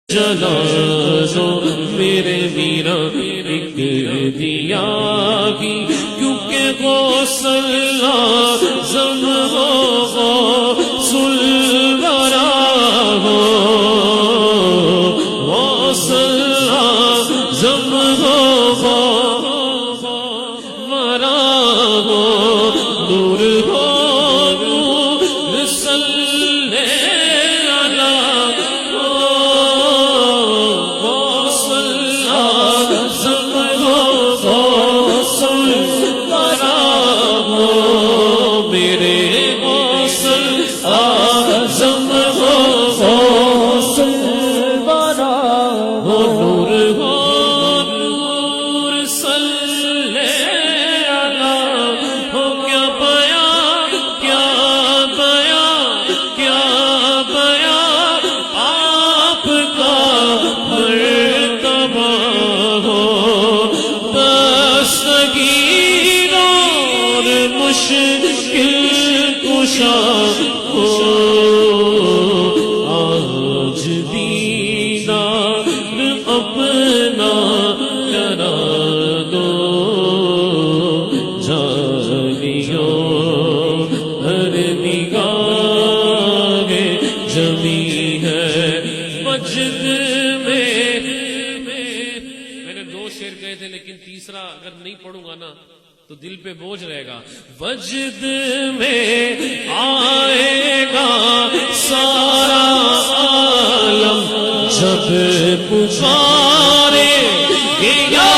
جلا دو میرے میرا ایک دیا کی، کیونکہ غسل لازم ہو غسل ورا ہو، غسل لازم ہو ورا ہو، نور ہو نور صلی مشکل کشا ہو، آج دیدار اپنا کرا دو، جانیو ہر نگاہ جمی ہے مسجد میں نے دو شعر کہے تھے لیکن تیسرا اگر نہیں پڑھوں گا نا تو دل پہ بوجھ رہے گا۔ وجد میں آئے گا سارا عالم جب پکارے یا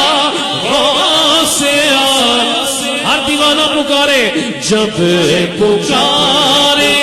غوث اعظم، ہر دیوانہ پکارے جب پکارے